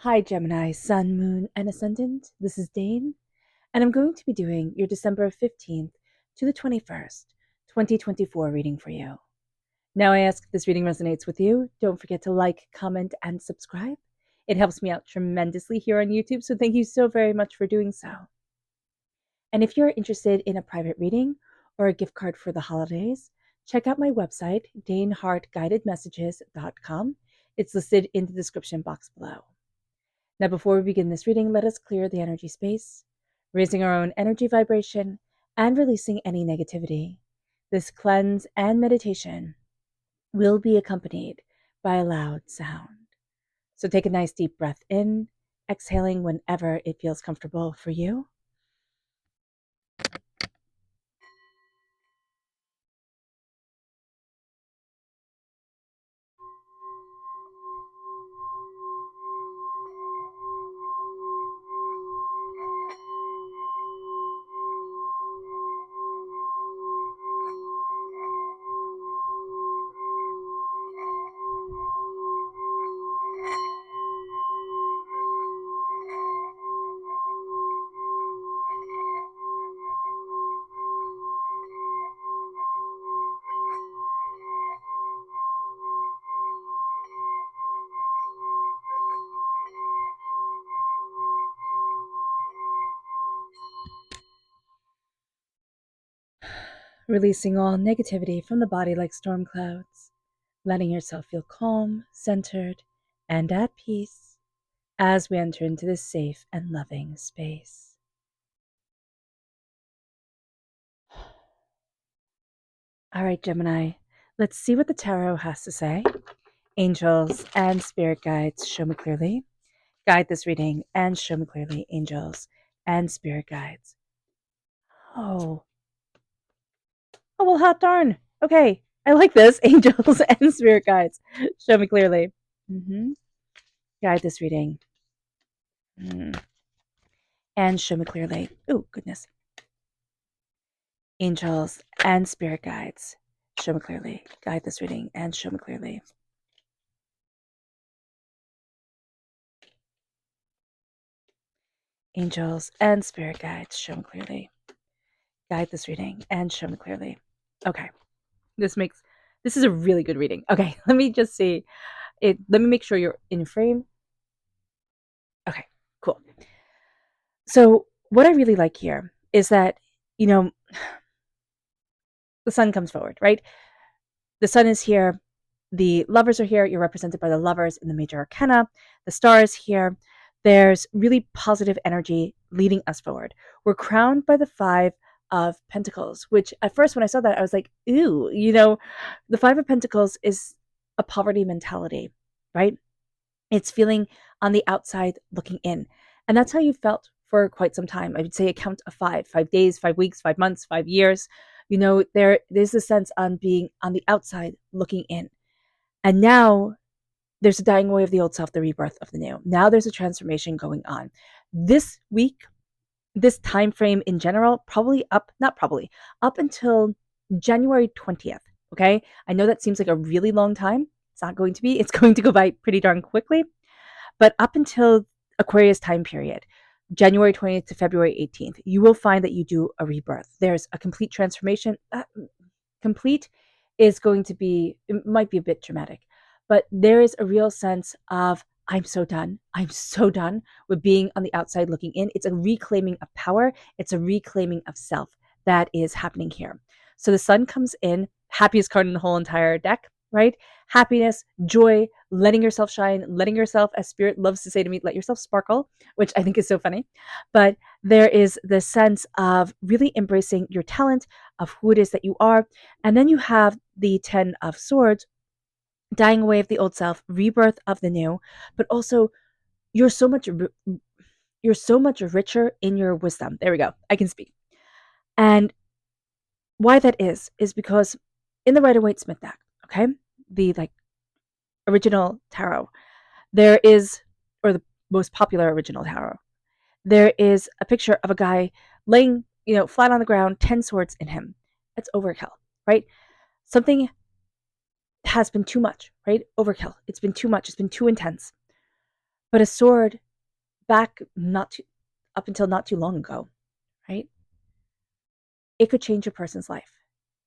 Hi, Gemini, Sun, Moon, and Ascendant. This is Dane, and I'm going to be doing your December 15th to the 21st, 2024 reading for you. Now, I ask if this reading resonates with you. Don't forget to like, comment, and subscribe. It helps me out tremendously here on YouTube, so thank you so very much for doing so. And if you're interested in a private reading or a gift card for the holidays, check out my website, danehartguidedmessages.com. It's listed in the description box below. Now, before we begin this reading, let us clear the energy space, raising our own energy vibration and releasing any negativity. This cleanse and meditation will be accompanied by a loud sound. So take a nice deep breath in, exhaling whenever it feels comfortable for you. Releasing all negativity from the body like storm clouds, letting yourself feel calm, centered, and at peace as we enter into this safe and loving space. All right, Gemini, let's see what the tarot has to say. Angels and spirit guides, show me clearly. Guide this reading and show me clearly, angels and spirit guides. Oh, well, hot darn. Okay, I like this. Angels and spirit guides, show me clearly. Guide this reading. And show me clearly. Oh, goodness. Angels and spirit guides, show me clearly. Guide this reading and show me clearly. Angels and spirit guides, show me clearly. Guide this reading and show me clearly. Okay. This is a really good reading. Okay, let me just see it. Let me make sure you're in frame. Okay, cool. So what I really like here is that, the sun comes forward, right? The sun is here. The lovers are here. You're represented by the lovers in the major arcana. The star is here. There's really positive energy leading us forward. We're crowned by the 5 of Pentacles, which at first when I saw that, I was like, ooh, the 5 of Pentacles is a poverty mentality, right? It's feeling on the outside looking in. And that's how you felt for quite some time. I would say a count of 5 days, 5 weeks, 5 months, 5 years. There's a sense on being on the outside looking in. And now there's a dying away of the old self, the rebirth of the new. Now there's a transformation going on. This week, this time frame in general, up until January 20th. Okay. I know that seems like a really long time. It's not going to be. It's going to go by pretty darn quickly. But up until Aquarius time period, January 20th to February 18th, you will find that you do a rebirth. There's a complete transformation. Complete is going to be, it might be a bit dramatic, but there is a real sense of, I'm so done. I'm so done with being on the outside looking in. It's a reclaiming of power. It's a reclaiming of self that is happening here. So the sun comes in, happiest card in the whole entire deck, right? Happiness, joy, letting yourself shine, letting yourself, as spirit loves to say to me, let yourself sparkle, which I think is so funny. But there is this sense of really embracing your talent, of who it is that you are. And then you have the 10 of Swords, dying away of the old self, rebirth of the new, but also you're so much richer in your wisdom. There we go. I can speak. And why that is because in the Rider-Waite-Smith deck, okay, the original tarot, there is, or the most popular original tarot, there is a picture of a guy laying, flat on the ground, 10 swords in him. It's overkill, right? Something has been too much, right? Overkill. It's been too much. It's been too intense. But a sword back not too, up until not too long ago, right? It could change a person's life.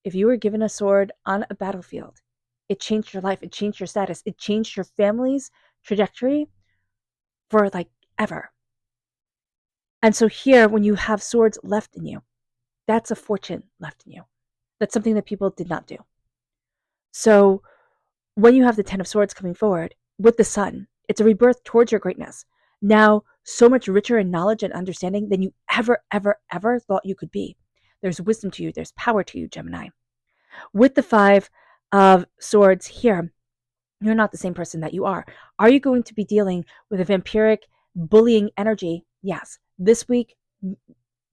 If you were given a sword on a battlefield, it changed your life, it changed your status, it changed your family's trajectory for like ever. And so here, when you have swords left in you, that's a fortune left in you. That's something that people did not do. So when you have the Ten of Swords coming forward with the sun, it's a rebirth towards your greatness. Now, so much richer in knowledge and understanding than you ever thought you could be. There's wisdom to you, there's power to you, Gemini. With the Five of Swords here, you're not the same person that you are. Are you going to be dealing with a vampiric bullying energy? Yes. This week,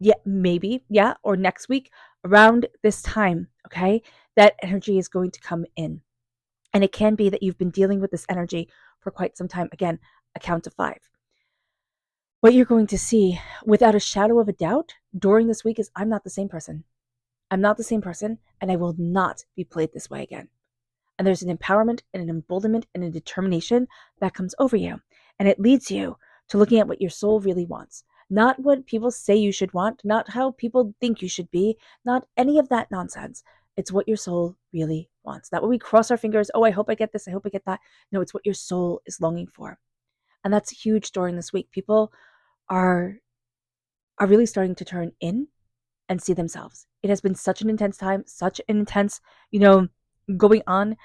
yeah, maybe, yeah, or next week, around this time, okay, that energy is going to come in. And it can be that you've been dealing with this energy for quite some time. Again, a count of 5. What you're going to see without a shadow of a doubt during this week is I'm not the same person. I'm not the same person, and I will not be played this way again. And there's an empowerment and an emboldenment and a determination that comes over you. And it leads you to looking at what your soul really wants. Not what people say you should want, not how people think you should be, not any of that nonsense. It's what your soul really wants. Not when we cross our fingers, oh, I hope I get this, I hope I get that. No, it's what your soul is longing for. And that's huge during this week. People are really starting to turn in and see themselves. It has been such an intense time, such an intense, going on.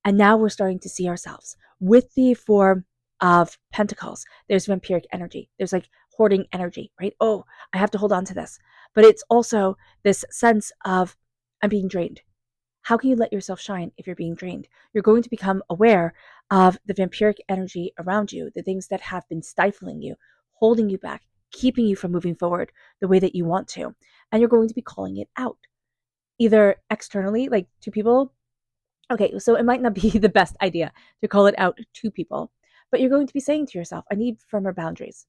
And now we're starting to see ourselves. With the Four of Pentacles, there's vampiric energy. There's like hoarding energy, right? Oh, I have to hold on to this. But it's also this sense of I'm being drained. How can you let yourself shine if you're being drained? You're going to become aware of the vampiric energy around you, the things that have been stifling you, holding you back, keeping you from moving forward the way that you want to. And you're going to be calling it out, either externally, like to people. Okay, so it might not be the best idea to call it out to people, but you're going to be saying to yourself, I need firmer boundaries.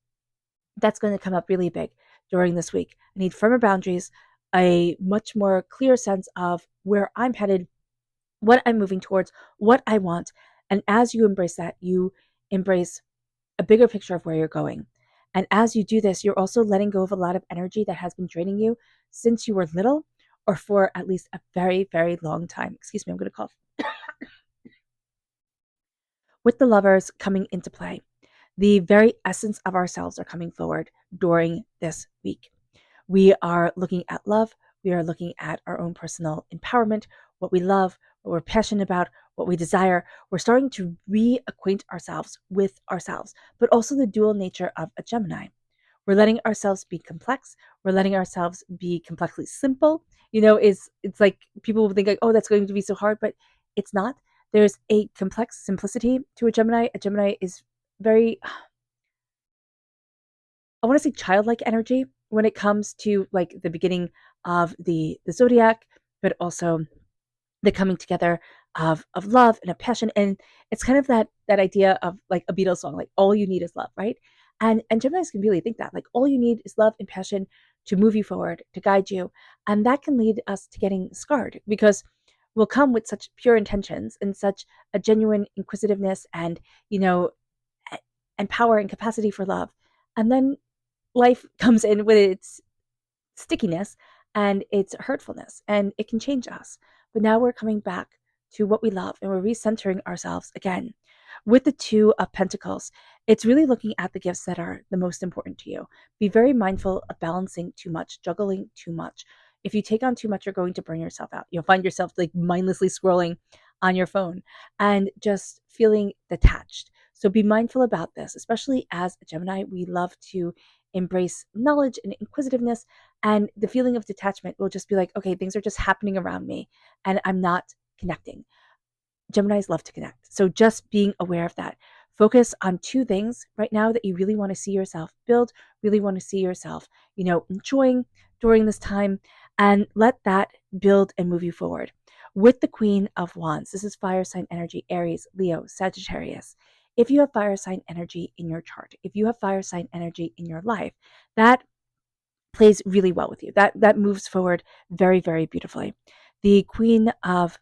That's going to come up really big during this week. I need firmer boundaries, a much more clear sense of where I'm headed, what I'm moving towards, what I want. And as you embrace that, you embrace a bigger picture of where you're going. And as you do this, you're also letting go of a lot of energy that has been draining you since you were little or for at least a very, very long time. Excuse me, I'm going to cough. With the Lovers coming into play, the very essence of ourselves are coming forward during this week. We are looking at love. We are looking at our own personal empowerment, what we love, what we're passionate about, what we desire. We're starting to reacquaint ourselves with ourselves, but also the dual nature of a Gemini. We're letting ourselves be complex. We're letting ourselves be complexly simple. It's like people will think like, oh, that's going to be so hard, but it's not. There's a complex simplicity to a Gemini. A Gemini is very, I want to say childlike energy when it comes to like the beginning of the zodiac, but also the coming together of love and a passion. And it's kind of that idea of like a Beatles song, like all you need is love, right? And Geminis can really think that like all you need is love and passion to move you forward, to guide you. And that can lead us to getting scarred because we'll come with such pure intentions and such a genuine inquisitiveness and, and power and capacity for love. And then life comes in with its stickiness and its hurtfulness, and it can change us. But now we're coming back to what we love and we're recentering ourselves again. With the Two of Pentacles, it's really looking at the gifts that are the most important to you. Be very mindful of balancing too much, juggling too much. If you take on too much, you're going to burn yourself out. You'll find yourself like mindlessly scrolling on your phone and just feeling detached. So be mindful about this, especially as a Gemini. We love to embrace knowledge and inquisitiveness, and the feeling of detachment will just be like, okay, things are just happening around me and I'm not connecting. Geminis love to connect. So just being aware of that. Focus on two things right now that you really want to see yourself build, really want to see yourself, enjoying during this time, and let that build and move you forward. With the Queen of Wands, this is fire sign energy, Aries, Leo, Sagittarius. If you have fire sign energy in your chart, if you have fire sign energy in your life, that plays really well with you. That moves forward very, very beautifully. The Queen of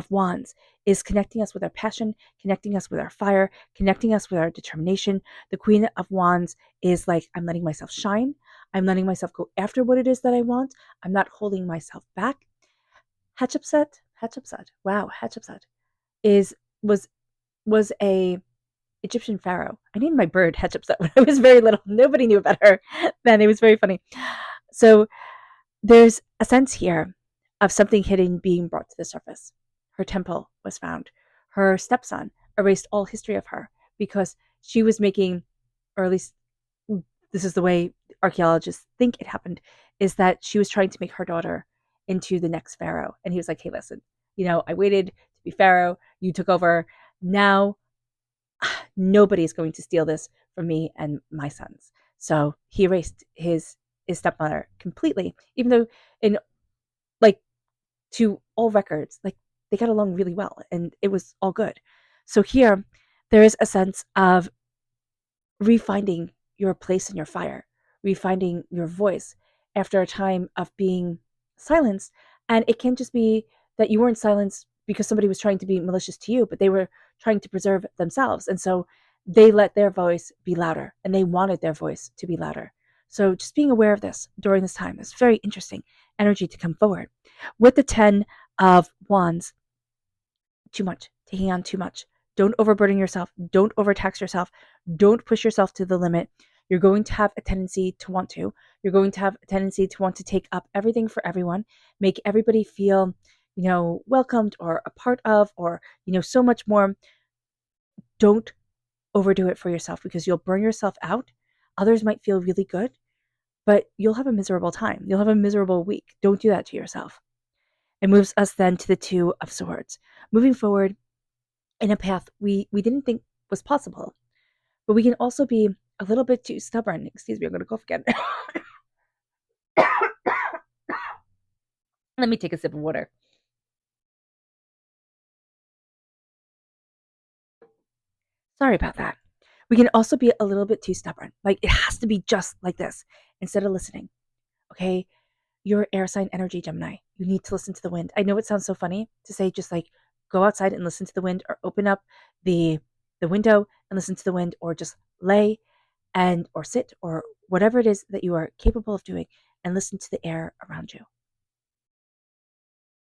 Wands is connecting us with our passion, connecting us with our fire, connecting us with our determination. The Queen of Wands is like, I'm letting myself shine. I'm letting myself go after what it is that I want. I'm not holding myself back. Hatshepsut, wow, Hatshepsut is was a Egyptian pharaoh. I named my bird Hatshepsut when I was very little. Nobody knew about her then. It was very funny. So there's a sense here of something hidden being brought to the surface. Her temple was found. Her stepson erased all history of her because she was making, or at least this is the way archaeologists think it happened, is that she was trying to make her daughter into the next pharaoh. And he was like, hey, listen, I waited to be pharaoh. You took over. Now nobody is going to steal this from me and my sons. So he erased his stepmother completely, even though in like to all records, like they got along really well and it was all good. So here there is a sense of refinding your place in your fire, refinding your voice after a time of being silenced. And it can just be that you weren't silenced because somebody was trying to be malicious to you, but they were trying to preserve themselves. And so they let their voice be louder and they wanted their voice to be louder. So just being aware of this during this time is very interesting energy to come forward. With the 10 of Wands, too much, taking on too much. Don't overburden yourself. Don't overtax yourself. Don't push yourself to the limit. You're going to have a tendency to want to. You're going to have a tendency to want to take up everything for everyone, make everybody feel, welcomed or a part of, or, so much more. Don't overdo it for yourself because you'll burn yourself out. Others might feel really good, but you'll have a miserable time. You'll have a miserable week. Don't do that to yourself. It moves us then to the 2 of Swords. Moving forward, in a path we didn't think was possible. But we can also be a little bit too stubborn. Excuse me, I'm going to cough again. Let me take a sip of water. Sorry about that. We can also be a little bit too stubborn. Like it has to be just like this instead of listening. Okay? Your air sign energy, Gemini. You need to listen to the wind. I know it sounds so funny to say just like go outside and listen to the wind or open up the window and listen to the wind or just lay and or sit or whatever it is that you are capable of doing and listen to the air around you.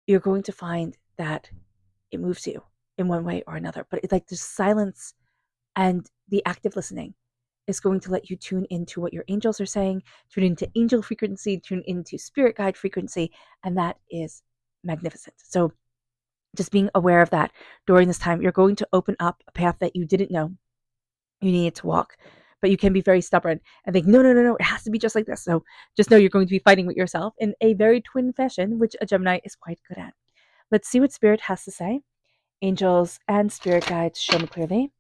You're going to find that it moves you in one way or another. But it's like the silence and the active listening is going to let you tune into what your angels are saying, tune into angel frequency, tune into spirit guide frequency, and that is magnificent. So just being aware of that during this time, you're going to open up a path that you didn't know you needed to walk. But you can be very stubborn and think, no, it has to be just like this. So just know you're going to be fighting with yourself in a very twin fashion, which a Gemini is quite good at. Let's see what Spirit has to say. Angels and spirit guides, show me clearly.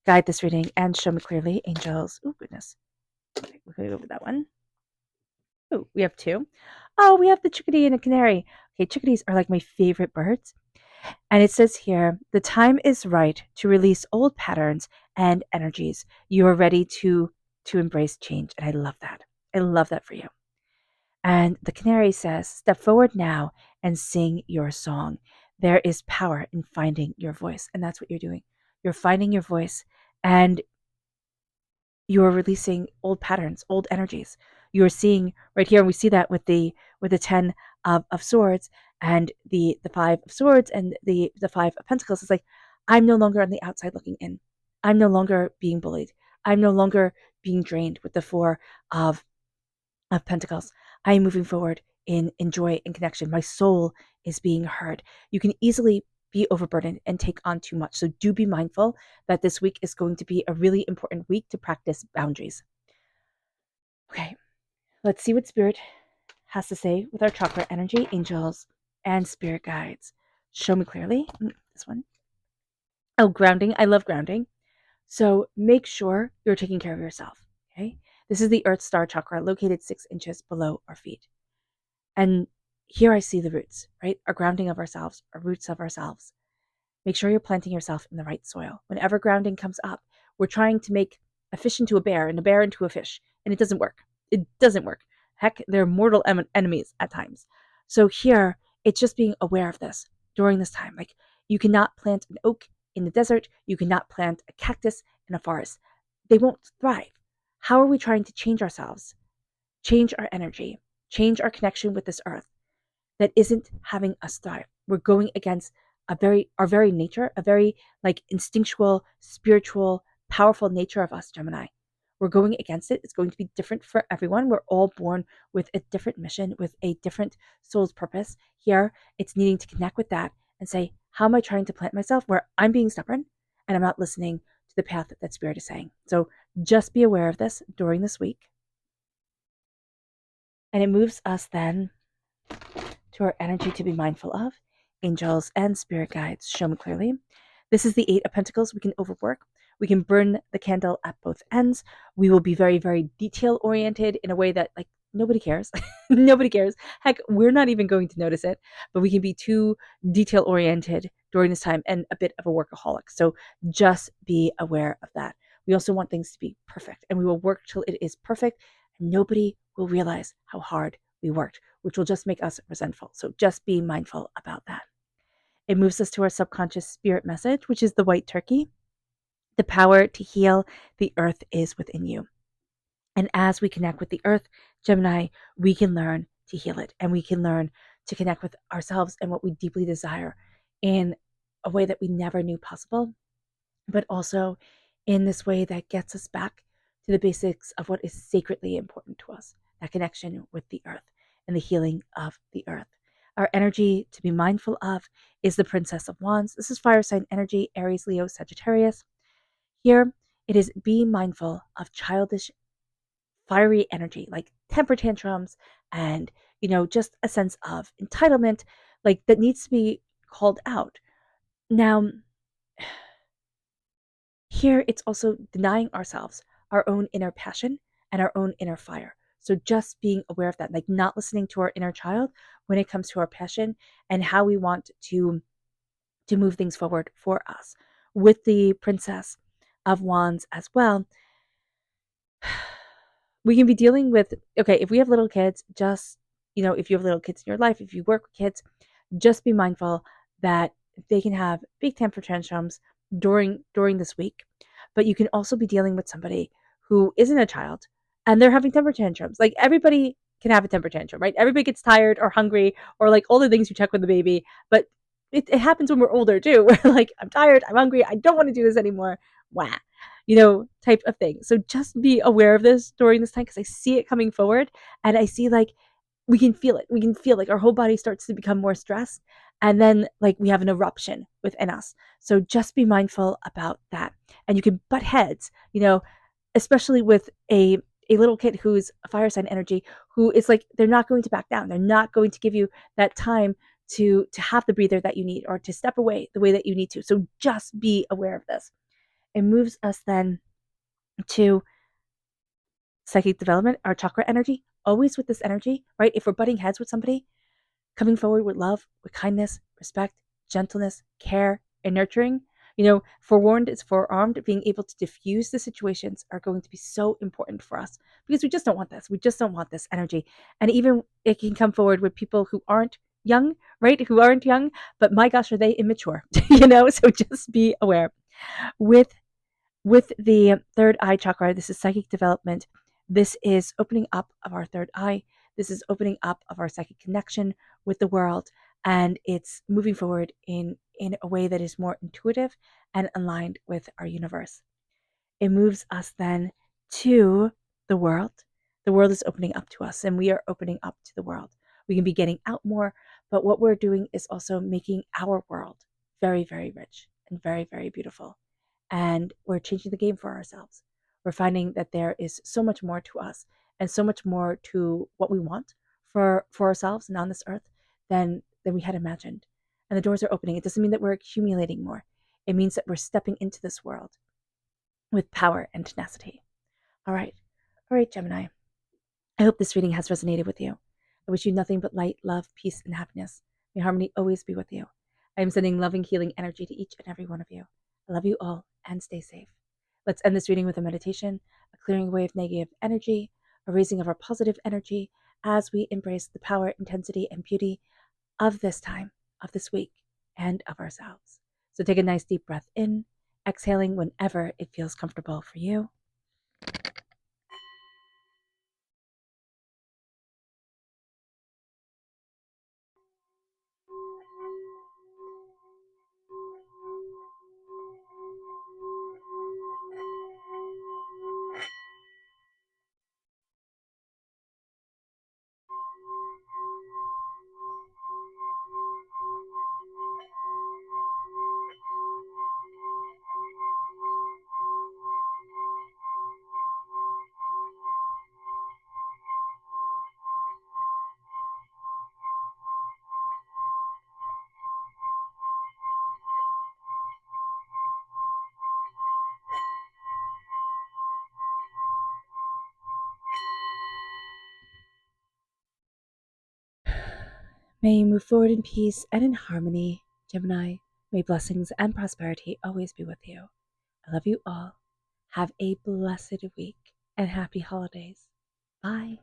Guide this reading and show me clearly. Angels, oh goodness. Okay, we're going to go with that one. Oh, we have 2. Oh, we have the chickadee and a canary. Okay, chickadees are like my favorite birds. And it says here, the time is right to release old patterns and energies. You are ready to embrace change. And I love that. I love that for you. And the canary says, step forward now and sing your song. There is power in finding your voice. And that's what you're doing. You're finding your voice and you're releasing old patterns, old energies. You're seeing right here, and we see that with the 10 of swords and the 5 of swords and the 5 of pentacles. It's like, I'm no longer on the outside looking in. I'm no longer being bullied. I'm no longer being drained with the 4 of pentacles. I am moving forward in joy and connection. My soul is being heard. You can easily be overburdened and take on too much. So do be mindful that this week is going to be a really important week to practice boundaries. Okay, let's see what Spirit has to say with our chakra energy, angels, and spirit guides. Show me clearly. This one. Oh, grounding. I love grounding. So make sure you're taking care of yourself. Okay. This is the Earth Star chakra located 6 inches below our feet. And here I see the roots, right? Our grounding of ourselves, our roots of ourselves. Make sure you're planting yourself in the right soil. Whenever grounding comes up, we're trying to make a fish into a bear and a bear into a fish, and it doesn't work. It doesn't work. Heck, they're mortal enemies at times. So here, it's just being aware of this during this time. Like, You cannot plant an oak in the desert. You cannot plant a cactus in a forest. They won't thrive. How are we trying to change ourselves, change our energy, change our connection with this earth that isn't having us thrive? We're going against our very nature, a very like instinctual, spiritual, powerful nature of us, Gemini. We're going against it. It's going to be different for everyone. We're all born with a different mission, with a different soul's purpose. Here, it's needing to connect with that and say, how am I trying to plant myself where I'm being stubborn and I'm not listening to the path that Spirit is saying? So just be aware of this during this week. And it moves us then to our energy to be mindful of. Angels and spirit guides show me clearly. This is the Eight of Pentacles. We can overwork. We can burn the candle at both ends. We will be very, very detail oriented in a way that like nobody cares. Nobody cares. Heck, we're not even going to notice it, but we can be too detail oriented during this time and a bit of a workaholic. So just be aware of that. We also want things to be perfect, and we will work till it is perfect. And nobody will realize how hard we worked, which will just make us resentful. So just be mindful about that. It moves us to our subconscious spirit message, which is the white turkey. The power to heal the earth is within you. And as we connect with the earth, Gemini, we can learn to heal it, and we can learn to connect with ourselves and what we deeply desire in a way that we never knew possible, but also in this way that gets us back to the basics of what is sacredly important to us, that connection with the earth and the healing of the earth. Our energy to be mindful of is the Princess of Wands. This is fire sign energy, Aries, Leo, Sagittarius. Here, it is be mindful of childish, fiery energy, like temper tantrums and, just a sense of entitlement, like that needs to be called out. Now, here, it's also denying ourselves our own inner passion and our own inner fire. So just being aware of that, like not listening to our inner child when it comes to our passion and how we want to move things forward for us. With the Princess of Wands as well, we can be dealing with, okay, if we have little kids, just, if you have little kids in your life, if you work with kids, just be mindful that they can have big temper tantrums during this week. But you can also be dealing with somebody who isn't a child and they're having temper tantrums. Like everybody can have a temper tantrum, right? Everybody gets tired or hungry or like all the things you check with the baby. But it happens when we're older too. We're like, I'm tired, I'm hungry, I don't want to do this anymore. Wah. Type of thing. So just be aware of this during this time because I see it coming forward and I see like we can feel it. We can feel like our whole body starts to become more stressed. And then like we have an eruption within us. So just be mindful about that. And you can butt heads, especially with a little kid who's a fire sign energy, who is like, they're not going to back down. They're not going to give you that time to have the breather that you need or to step away the way that you need to. So just be aware of this. It moves us then to psychic development, our chakra energy, always with this energy, right? If we're butting heads with somebody, coming forward with love, with kindness, respect, gentleness, care, and nurturing. Forewarned is forearmed. Being able to diffuse the situations are going to be so important for us because we just don't want this. We just don't want this energy. And even it can come forward with people who aren't young, right? Who aren't young, but my gosh, are they immature? So just be aware. With the third eye chakra, this is psychic development. This is opening up of our third eye. This is opening up of our psychic connection with the world. And it's moving forward in a way that is more intuitive and aligned with our universe. It moves us then to the world. The world is opening up to us, and we are opening up to the world. We can be getting out more, but what we're doing is also making our world very, very rich and very, very beautiful. And we're changing the game for ourselves. We're finding that there is so much more to us and so much more to what we want for ourselves and on this earth than we had imagined. And the doors are opening. It doesn't mean that we're accumulating more. It means that we're stepping into this world with power and tenacity. All right, Gemini. I hope this reading has resonated with you. I wish you nothing but light, love, peace, and happiness. May harmony always be with you. I am sending loving, healing energy to each and every one of you. I love you all and stay safe. Let's end this reading with a meditation, a clearing away of negative energy, a raising of our positive energy as we embrace the power, intensity, and beauty of this time, of this week, and of ourselves. So take a nice deep breath in, exhaling whenever it feels comfortable for you. May you move forward in peace and in harmony, Gemini. May blessings and prosperity always be with you. I love you all. Have a blessed week and happy holidays. Bye.